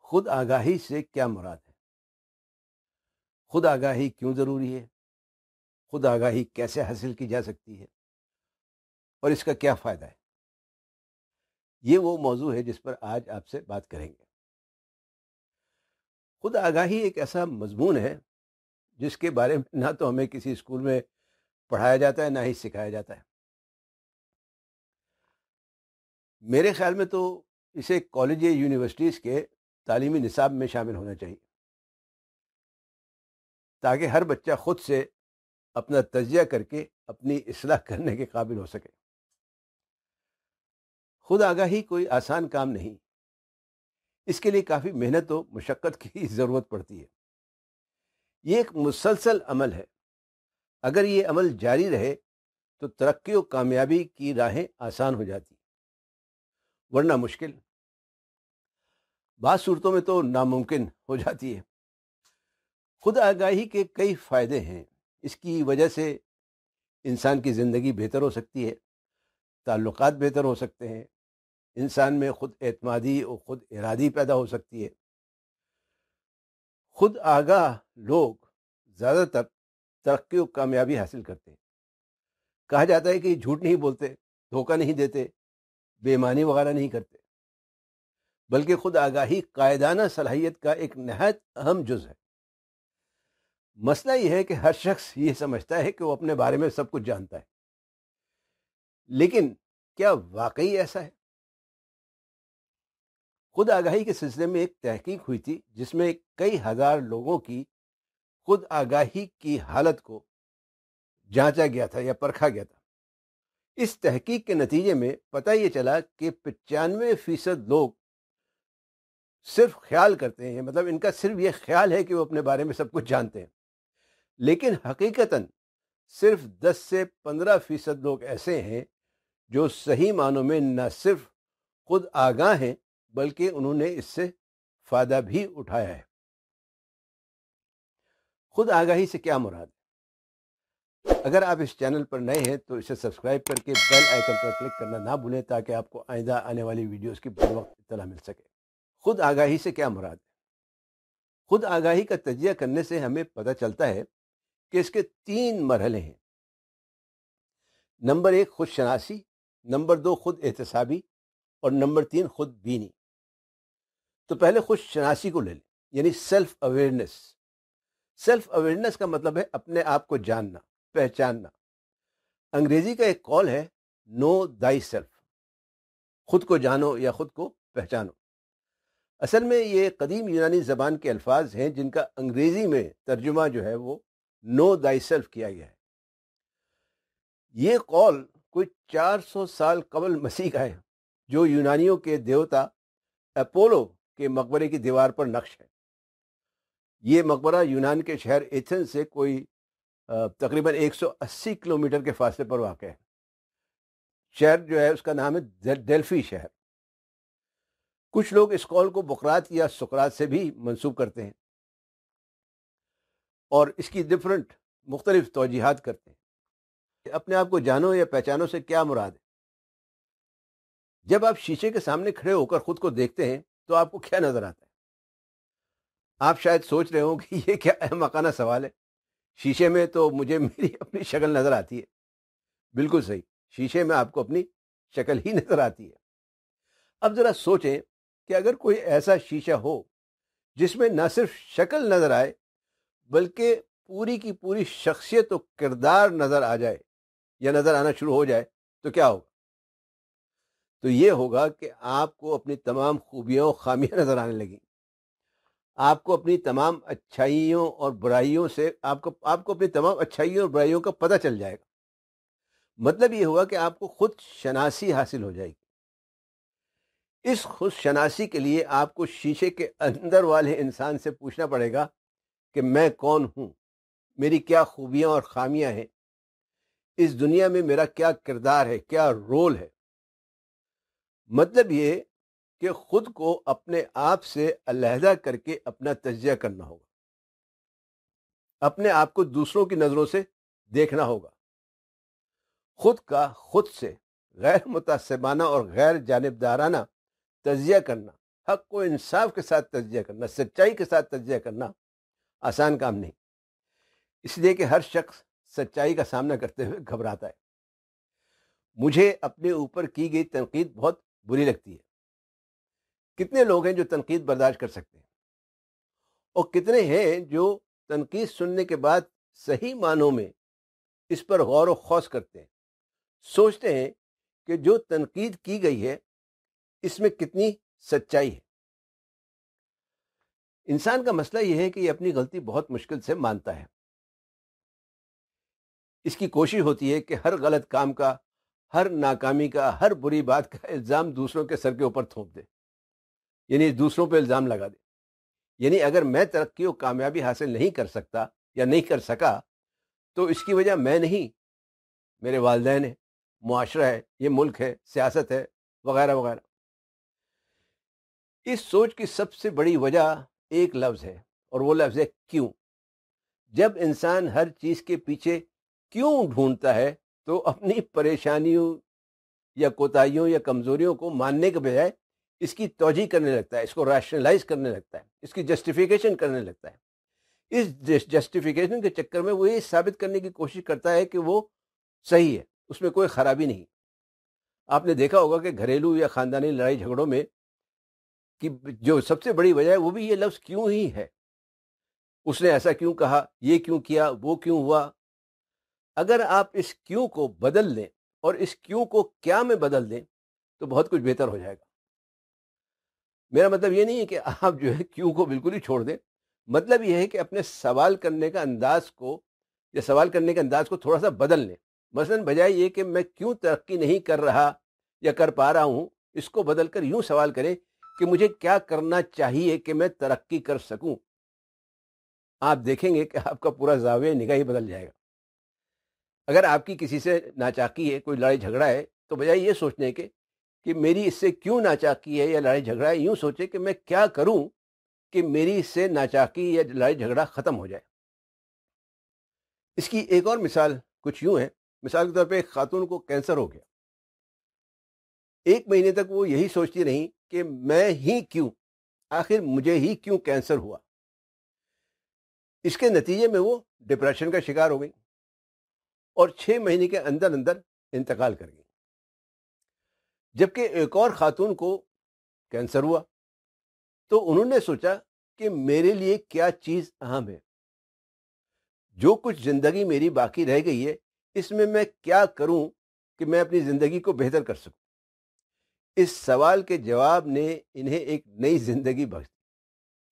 خود آگاہی سے کیا مراد ہے؟ خود آگاہی کیوں ضروری ہے؟ خود آگاہی کیسے حاصل کی جا سکتی ہے اور اس کا کیا فائدہ ہے؟ یہ وہ موضوع ہے جس پر آج آپ سے بات کریں گے۔ خود آگاہی ایک ایسا مضمون ہے جس کے بارے میں نہ تو ہمیں کسی اسکول میں پڑھایا جاتا ہے نہ ہی سکھایا جاتا ہے۔ میرے خیال میں تو اسے کالج یا یونیورسٹیز کے تعلیمی نصاب میں شامل ہونا چاہیے تاکہ ہر بچہ خود سے اپنا تجزیہ کر کے اپنی اصلاح کرنے کے قابل ہو سکے۔ خود آگاہی کوئی آسان کام نہیں، اس کے لیے کافی محنت و مشقت کی ضرورت پڑتی ہے۔ یہ ایک مسلسل عمل ہے۔ اگر یہ عمل جاری رہے تو ترقی و کامیابی کی راہیں آسان ہو جاتی، ورنہ مشکل، بعض صورتوں میں تو ناممکن ہو جاتی ہے۔ خود آگاہی کے کئی فائدے ہیں۔ اس کی وجہ سے انسان کی زندگی بہتر ہو سکتی ہے، تعلقات بہتر ہو سکتے ہیں، انسان میں خود اعتمادی اور خود ارادی پیدا ہو سکتی ہے۔ خود آگاہ لوگ زیادہ تر ترقی و کامیابی حاصل کرتے ہیں۔ کہا جاتا ہے کہ یہ جھوٹ نہیں بولتے، دھوکہ نہیں دیتے، بے ایمانی وغیرہ نہیں کرتے، بلکہ خود آگاہی قائدانہ صلاحیت کا ایک نہایت اہم جز ہے۔ مسئلہ یہ ہے کہ ہر شخص یہ سمجھتا ہے کہ وہ اپنے بارے میں سب کچھ جانتا ہے، لیکن کیا واقعی ایسا ہے؟ خود آگاہی کے سلسلے میں ایک تحقیق ہوئی تھی جس میں کئی ہزار لوگوں کی خود آگاہی کی حالت کو جانچا گیا تھا یا پرکھا گیا تھا۔ اس تحقیق کے نتیجے میں پتہ یہ چلا کہ 95% لوگ صرف خیال کرتے ہیں، مطلب ان کا صرف یہ خیال ہے کہ وہ اپنے بارے میں سب کچھ جانتے ہیں، لیکن حقیقتاً صرف 10 سے 15% لوگ ایسے ہیں جو صحیح معنوں میں نہ صرف خود آگاہ ہیں بلکہ انہوں نے اس سے فائدہ بھی اٹھایا ہے۔ خود آگاہی سے کیا مراد ہے؟ اگر آپ اس چینل پر نئے ہیں تو اسے سبسکرائب کر کے بیل آئیکن پر کلک کرنا نہ بھولیں تاکہ آپ کو آئندہ آنے والی ویڈیوز کی بر وقت اطلاع مل سکے۔ خود آگاہی سے کیا مراد ہے؟ خود آگاہی کا تجزیہ کرنے سے ہمیں پتہ چلتا ہے کہ اس کے 3 مرحلے ہیں۔ نمبر 1 خود شناسی، نمبر 2 خود احتسابی اور نمبر 3 خود بینی۔ تو پہلے خود شناسی کو لے لیں، یعنی سیلف اویئرنیس۔ سیلف اویئرنیس کا مطلب ہے اپنے آپ کو جاننا، پہچاننا۔ انگریزی کا ایک قول ہے نو دائی سیلف، خود کو جانو یا خود کو پہچانو۔ اصل میں یہ قدیم یونانی زبان کے الفاظ ہیں جن کا انگریزی میں ترجمہ جو ہے وہ نو دائی سیلف کیا گیا ہے۔ یہ قول کوئی 400 سال قبل مسیح کا ہے، جو یونانیوں کے دیوتا اپولو کے مقبرے کی دیوار پر نقش ہے۔ یہ مقبرہ یونان کے شہر ایتھن سے کوئی تقریباً 180 کلومیٹر کے فاصلے پر واقع ہے۔ شہر جو ہے اس کا نام ہے ڈیلفی شہر۔ کچھ لوگ اس قول کو بقرات یا سقراط سے بھی منسوب کرتے ہیں اور اس کی مختلف توجیحات کرتے ہیں۔ اپنے آپ کو جانو یا پہچانو سے کیا مراد ہے؟ جب آپ شیشے کے سامنے کھڑے ہو کر خود کو دیکھتے ہیں تو آپ کو کیا نظر آتا ہے؟ آپ شاید سوچ رہے ہوں کہ یہ کیا احمقانہ سوال ہے، شیشے میں تو مجھے میری اپنی شکل نظر آتی ہے۔ بالکل صحیح، شیشے میں آپ کو اپنی شکل ہی نظر آتی ہے۔ اب ذرا سوچیں کہ اگر کوئی ایسا شیشہ ہو جس میں نہ صرف شکل نظر آئے بلکہ پوری کی پوری شخصیت و کردار نظر آ جائے یا نظر آنا شروع ہو جائے تو کیا ہوگا؟ تو یہ ہوگا کہ آپ کو اپنی تمام خوبیاں و خامیاں نظر آنے لگیں، آپ کو اپنی تمام اچھائیوں اور برائیوں سے آپ کو اپنی تمام اچھائیوں اور برائیوں کا پتہ چل جائے گا۔ مطلب یہ ہوگا کہ آپ کو خود شناسی حاصل ہو جائے گی۔ اس خود شناسی کے لیے آپ کو شیشے کے اندر والے انسان سے پوچھنا پڑے گا کہ میں کون ہوں، میری کیا خوبیاں اور خامیاں ہیں، اس دنیا میں میرا کیا کردار ہے، کیا رول ہے۔ مطلب یہ کہ خود کو اپنے آپ سے علیحدہ کر کے اپنا تجزیہ کرنا ہوگا، اپنے آپ کو دوسروں کی نظروں سے دیکھنا ہوگا، خود کا خود سے غیر متعصبانہ اور غیر جانبدارانہ تجزیہ کرنا حق و انصاف کے ساتھ تجزیہ کرنا، سچائی کے ساتھ تجزیہ کرنا آسان کام نہیں، اس لیے کہ ہر شخص سچائی کا سامنا کرتے ہوئے گھبراتا ہے۔ مجھے اپنے اوپر کی گئی تنقید بہت بری لگتی ہے۔ کتنے لوگ ہیں جو تنقید برداشت کر سکتے ہیں، اور کتنے ہیں جو تنقید سننے کے بعد صحیح معنوں میں اس پر غور و خوض کرتے ہیں، سوچتے ہیں کہ جو تنقید کی گئی ہے اس میں کتنی سچائی ہے۔ انسان کا مسئلہ یہ ہے کہ یہ اپنی غلطی بہت مشکل سے مانتا ہے۔ اس کی کوشش ہوتی ہے کہ ہر غلط کام کا، ہر ناکامی کا، ہر بری بات کا الزام دوسروں کے سر کے اوپر تھوپ دے، یعنی دوسروں پہ الزام لگا دے۔ یعنی اگر میں ترقی و کامیابی حاصل نہیں کر سکتا یا نہیں کر سکا تو اس کی وجہ میں نہیں، میرے والدین ہیں، معاشرہ ہے، یہ ملک ہے، سیاست ہے، وغیرہ وغیرہ۔ اس سوچ کی سب سے بڑی وجہ ایک لفظ ہے، اور وہ لفظ ہے کیوں۔ جب انسان ہر چیز کے پیچھے کیوں ڈھونڈتا ہے تو اپنی پریشانیوں یا کوتاہیوں یا کمزوریوں کو ماننے کے بجائے اس کی توجیہ کرنے لگتا ہے، اس کو ریشنلائز کرنے لگتا ہے، اس کی جسٹیفیکیشن کرنے لگتا ہے۔ اس جسٹیفیکیشن کے چکر میں وہ یہ ثابت کرنے کی کوشش کرتا ہے کہ وہ صحیح ہے، اس میں کوئی خرابی نہیں۔ آپ نے دیکھا ہوگا کہ گھریلو یا خاندانی لڑائی جھگڑوں میں کہ جو سب سے بڑی وجہ ہے وہ بھی یہ لفظ کیوں ہی ہے۔ اس نے ایسا کیوں کہا، یہ کیوں کیا، وہ کیوں ہوا۔ اگر آپ اس کیوں کو بدل لیں اور اس کیوں کو کیا میں بدل دیں تو بہت کچھ بہتر ہو جائے گا۔ میرا مطلب یہ نہیں ہے کہ آپ جو ہے کیوں کو بالکل ہی چھوڑ دیں، مطلب یہ ہے کہ اپنے سوال کرنے کا انداز کو تھوڑا سا بدل لیں۔ مثلا بجائے یہ کہ میں کیوں ترقی نہیں کر رہا یا کر پا رہا ہوں، اس کو بدل کر یوں سوال کریں کہ مجھے کیا کرنا چاہیے کہ میں ترقی کر سکوں۔ آپ دیکھیں گے کہ آپ کا پورا زاویہ نگاہ ہی بدل جائے گا۔ اگر آپ کی کسی سے ناچاکی ہے، کوئی لڑائی جھگڑا ہے، تو بجائے یہ سوچنے کے کہ میری اس سے کیوں ناچاکی ہے یا لڑائی جھگڑا ہے، یوں سوچے کہ میں کیا کروں کہ میری اس سے ناچاکی یا لڑائی جھگڑا ختم ہو جائے۔ اس کی ایک اور مثال کچھ یوں ہے۔ مثال کے طور پہ ایک خاتون کو کینسر ہو گیا۔ 1 مہینے تک وہ یہی سوچتی رہی کہ میں ہی کیوں، آخر مجھے ہی کیوں کینسر ہوا۔ اس کے نتیجے میں وہ ڈپریشن کا شکار ہو گئی اور 6 مہینے کے اندر اندر انتقال کر گئی۔ جبکہ ایک اور خاتون کو کینسر ہوا تو انہوں نے سوچا کہ میرے لیے کیا چیز اہم ہے، جو کچھ زندگی میری باقی رہ گئی ہے اس میں کیا کروں کہ میں اپنی زندگی کو بہتر کر سکوں۔ اس سوال کے جواب نے انہیں ایک نئی زندگی بخش دی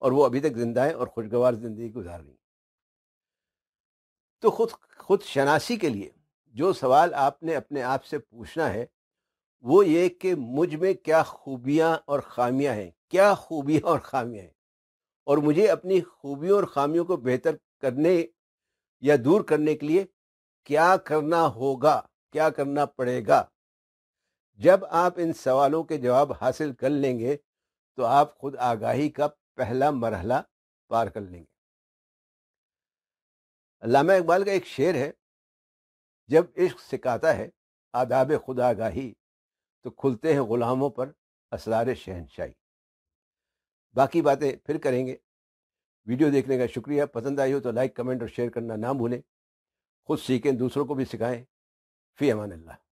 اور وہ ابھی تک زندہ ہیں اور خوشگوار زندگی گزار رہی ہیں۔ تو خود شناسی کے لیے جو سوال آپ نے اپنے آپ سے پوچھنا ہے وہ یہ کہ مجھ میں کیا خوبیاں اور خامیاں ہیں، کیا خوبیاں اور خامیاں ہیں، اور مجھے اپنی خوبیوں اور خامیوں کو بہتر کرنے یا دور کرنے کے لیے کیا کرنا ہوگا، کیا کرنا پڑے گا۔ جب آپ ان سوالوں کے جواب حاصل کر لیں گے تو آپ خود آگاہی کا پہلا مرحلہ پار کر لیں گے۔ علامہ اقبال کا ایک شعر ہے، جب عشق سکھاتا ہے آداب خود آگاہی تو کھلتے ہیں غلاموں پر اسرار شہنشاہی۔ باقی باتیں پھر کریں گے۔ ویڈیو دیکھنے کا شکریہ۔ پسند آئی ہو تو لائک، کمنٹ اور شیئر کرنا نہ بھولیں۔ خود سیکھیں، دوسروں کو بھی سکھائیں۔ فی امان اللہ۔